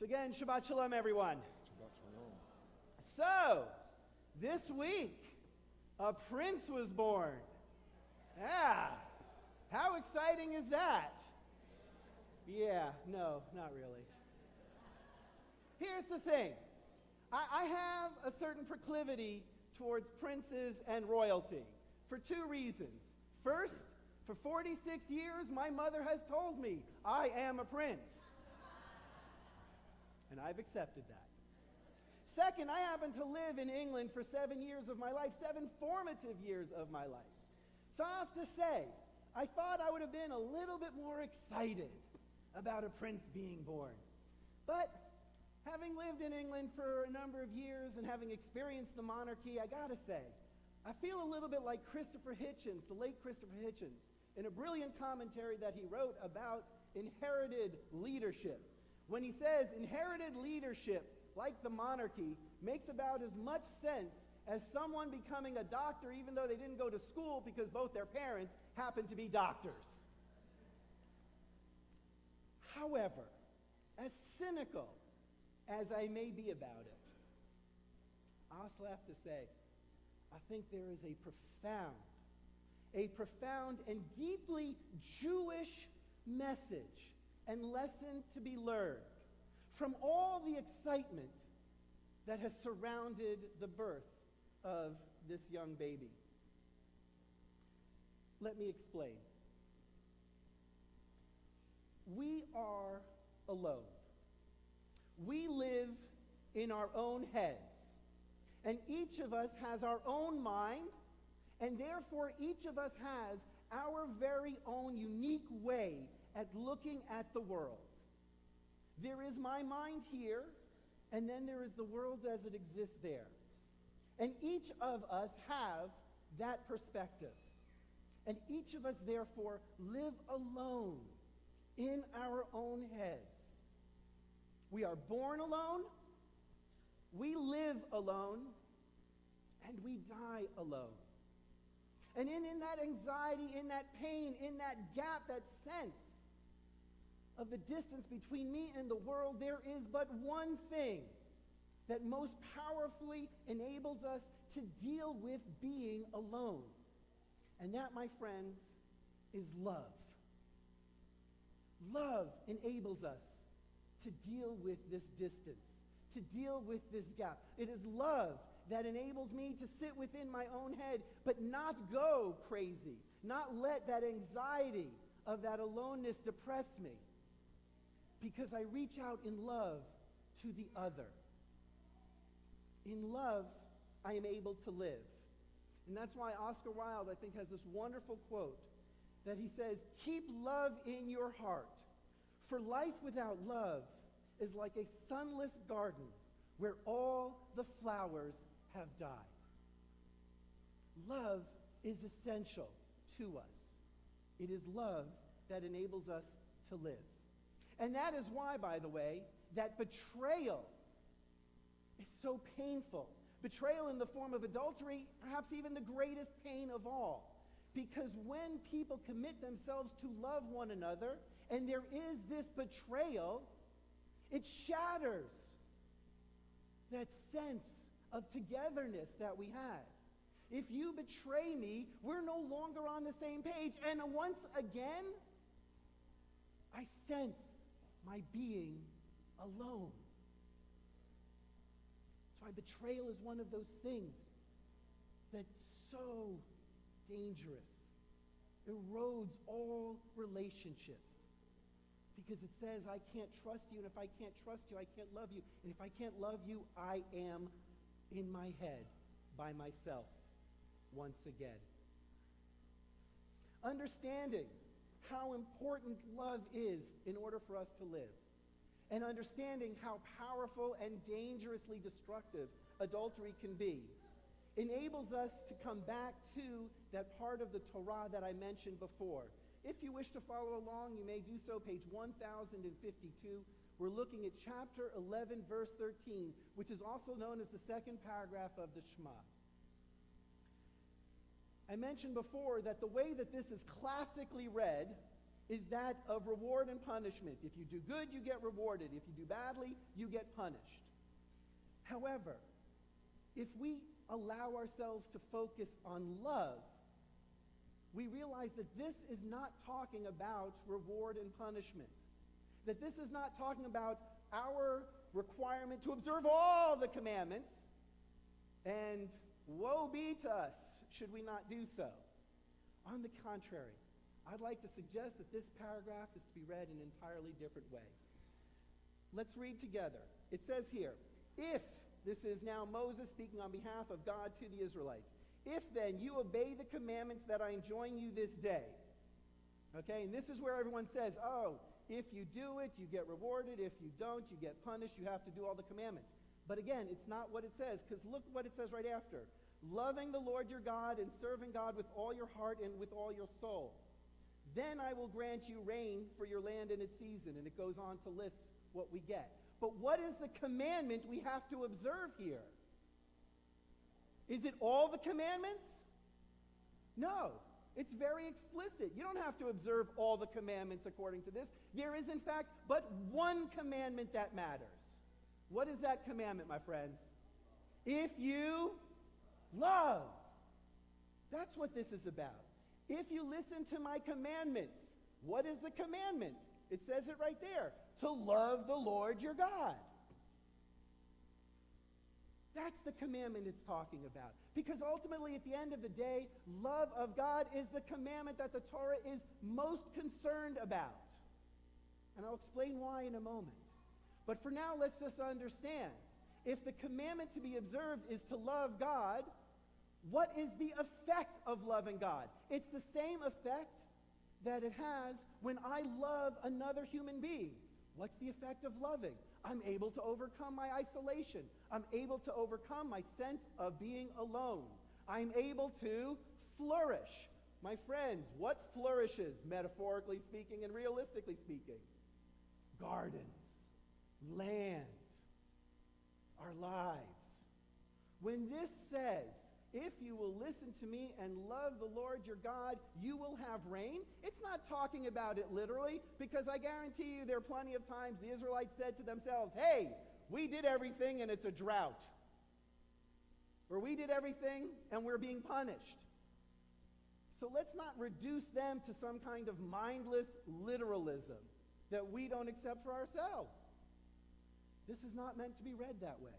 Again, Shabbat Shalom, everyone. Shabbat Shalom. So, this week, a prince was born. Yeah. How exciting is that? Yeah, no, not really. Here's the thing. I have a certain proclivity towards princes and royalty for two reasons. First, for 46 years, my mother has told me I am a prince. And I've accepted that. Second, I happened to live in England for 7 years of my life, 7 formative years of my life. So I have to say, I thought I would have been a little bit more excited about a prince being born. But having lived in England for a number of years and having experienced the monarchy, I gotta say, I feel a little bit like Christopher Hitchens, the late Christopher Hitchens, in a brilliant commentary that he wrote about inherited leadership. When he says inherited leadership, like the monarchy, makes about as much sense as someone becoming a doctor even though they didn't go to school because both their parents happened to be doctors. However, as cynical as I may be about it, I also have to say, I think there is a profound and deeply Jewish message and lesson to be learned from all the excitement that has surrounded the birth of this young baby. Let me explain. We are alone. We live in our own heads, and each of us has our own mind, and therefore each of us has our very own unique way at looking at the world. There is my mind here, and then there is the world as it exists there. And each of us have that perspective. And each of us, therefore, live alone in our own heads. We are born alone, we live alone, and we die alone. And in that anxiety, in that pain, in that gap, that sense of the distance between me and the world, there is but one thing that most powerfully enables us to deal with being alone. And that, my friends, is love. Love enables us to deal with this distance, to deal with this gap. It is love that enables me to sit within my own head, but not go crazy, not let that anxiety of that aloneness depress me, because I reach out in love to the other. In love, I am able to live. And that's why Oscar Wilde, I think, has this wonderful quote that he says, "Keep love in your heart, for life without love is like a sunless garden where all the flowers have died." Love is essential to us. It is love that enables us to live. And that is why, by the way, that betrayal is so painful. Betrayal in the form of adultery, perhaps even the greatest pain of all. Because when people commit themselves to love one another, and there is this betrayal, it shatters that sense of togetherness that we had. If you betray me, we're no longer on the same page. And once again, I sense my being alone. That's why betrayal is one of those things that's so dangerous. Erodes all relationships. Because it says, I can't trust you, and if I can't trust you, I can't love you. And if I can't love you, I am in my head by myself once again. Understanding how important love is in order for us to live, and understanding how powerful and dangerously destructive adultery can be, enables us to come back to that part of the Torah that I mentioned before. If you wish to follow along, you may do so, page 1052. We're looking at chapter 11, verse 13, which is also known as the second paragraph of the Shema. I mentioned before that the way that this is classically read is that of reward and punishment. If you do good, you get rewarded. If you do badly, you get punished. However, if we allow ourselves to focus on love, we realize that this is not talking about reward and punishment. That this is not talking about our requirement to observe all the commandments, and woe be to us should we not do so. On the contrary, I'd like to suggest that this paragraph is to be read in an entirely different way. Let's read together. It says here, if, this is now Moses speaking on behalf of God to the Israelites, if then you obey the commandments that I enjoin you this day. Okay, and this is where everyone says, oh, if you do it, you get rewarded. If you don't, you get punished. You have to do all the commandments. But again, it's not what it says, because look what it says right after. Loving the Lord your God and serving God with all your heart and with all your soul. Then I will grant you rain for your land in its season. And it goes on to list what we get. But what is the commandment we have to observe here? Is it all the commandments? No. It's very explicit. You don't have to observe all the commandments according to this. There is, in fact, but one commandment that matters. What is that commandment, my friends? If you love. That's what this is about. If you listen to my commandments. What is the commandment? It says it right there. To love the Lord your God. That's the commandment it's talking about. Because ultimately, at the end of the day, love of God is the commandment that the Torah is most concerned about. And I'll explain why in a moment. But for now, let's just understand. If the commandment to be observed is to love God, what is the effect of loving God? It's the same effect that it has when I love another human being. What's the effect of loving? I'm able to overcome my isolation. I'm able to overcome my sense of being alone. I'm able to flourish. My friends, what flourishes, metaphorically speaking and realistically speaking? Gardens, land, our lives. When this says, if you will listen to me and love the Lord your God, you will have rain. It's not talking about it literally, because I guarantee you there are plenty of times the Israelites said to themselves, hey, we did everything and it's a drought. Or we did everything and we're being punished. So let's not reduce them to some kind of mindless literalism that we don't accept for ourselves. This is not meant to be read that way.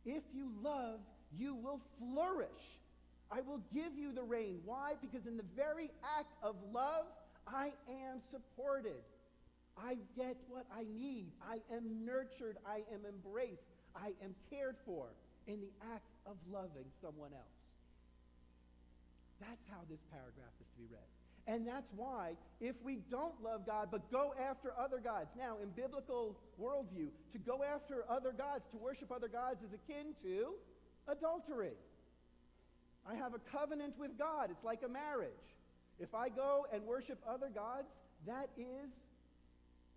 If you love, you will flourish. I will give you the rain. Why? Because in the very act of love, I am supported. I get what I need. I am nurtured. I am embraced. I am cared for in the act of loving someone else. That's how this paragraph is to be read. And that's why, if we don't love God but go after other gods, now in biblical worldview, to go after other gods, to worship other gods is akin to adultery. I have a covenant with God. It's like a marriage. If I go and worship other gods, that is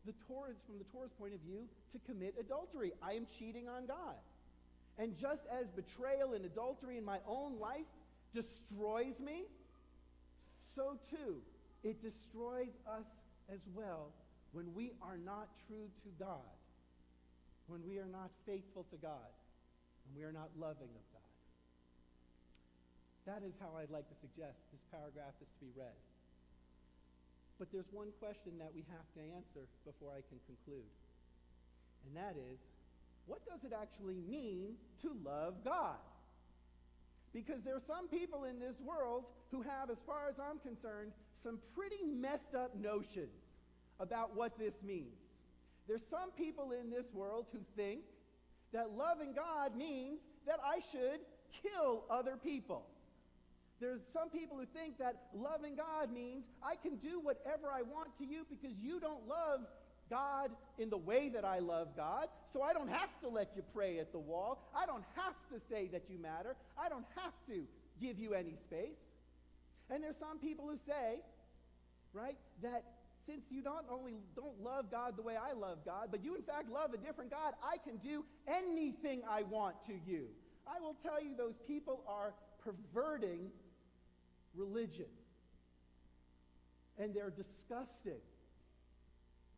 from the Torah's point of view, to commit adultery. I am cheating on God. And just as betrayal and adultery in my own life destroys me, so too it destroys us as well when we are not true to God, when we are not faithful to God, and we are not loving of God. That is how I'd like to suggest this paragraph is to be read. But there's one question that we have to answer before I can conclude. And that is, what does it actually mean to love God? Because there are some people in this world who have, as far as I'm concerned, some pretty messed up notions about what this means. There's some people in this world who think that loving God means that I should kill other people. There's some people who think that loving God means I can do whatever I want to you because you don't love God in the way that I love God, so I don't have to let you pray at the wall. I don't have to say that you matter. I don't have to give you any space. And there's some people who say, right, that since you don't love God the way I love God, but you in fact love a different God, I can do anything I want to you. I will tell you, those people are perverting religion. And they're disgusting.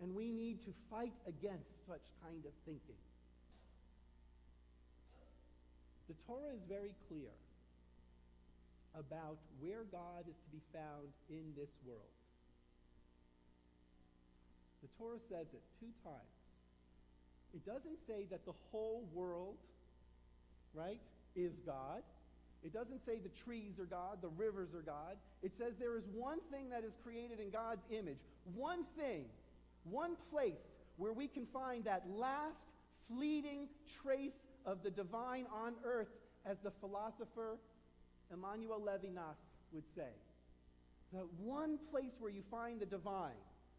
And we need to fight against such kind of thinking. The Torah is very clear about where God is to be found in this world. The Torah says it 2 times. It doesn't say that the whole world, right, is God. It doesn't say the trees are God, the rivers are God. It says there is one thing that is created in God's image. One thing, one place where we can find that last fleeting trace of the divine on earth, as the philosopher Emmanuel Levinas would say. The one place where you find the divine,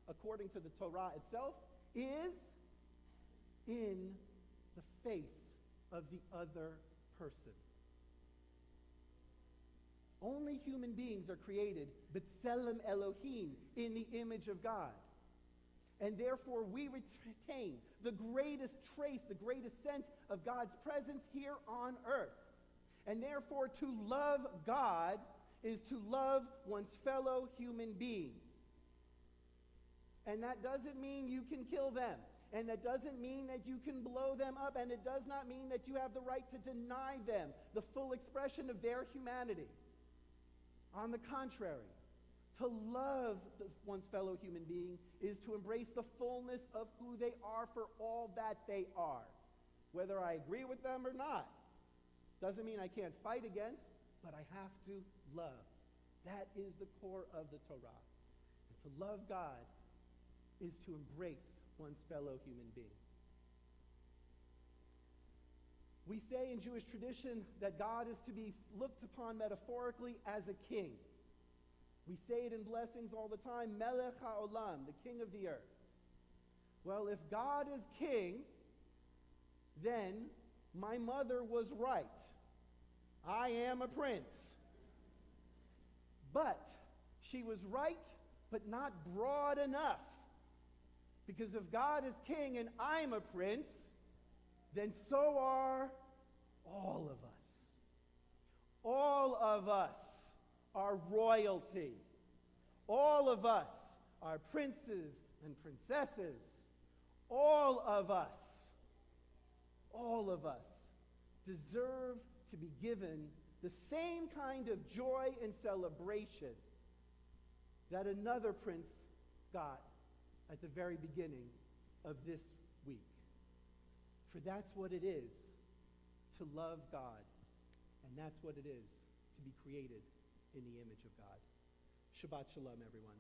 according to the Torah itself, is in the face of the other person. Only human beings are created, b'tselem Elohim, in the image of God. And therefore we retain the greatest trace, the greatest sense of God's presence here on earth. And therefore to love God is to love one's fellow human being. And that doesn't mean you can kill them. And that doesn't mean that you can blow them up. And it does not mean that you have the right to deny them the full expression of their humanity. On the contrary, to love one's fellow human being is to embrace the fullness of who they are for all that they are, whether I agree with them or not. Doesn't mean I can't fight against, but I have to love. That is the core of the Torah. And to love God is to embrace one's fellow human being. We say in Jewish tradition that God is to be looked upon metaphorically as a king. We say it in blessings all the time, Melech HaOlam, the king of the earth. Well, if God is king, then my mother was right. I am a prince. But she was right, but not broad enough. Because if God is king and I'm a prince, then so are all of us. All of us are royalty. All of us are princes and princesses. All of us deserve to be given the same kind of joy and celebration that another prince got at the very beginning of this week. For that's what it is to love God, and that's what it is to be created in the image of God. Shabbat Shalom, everyone.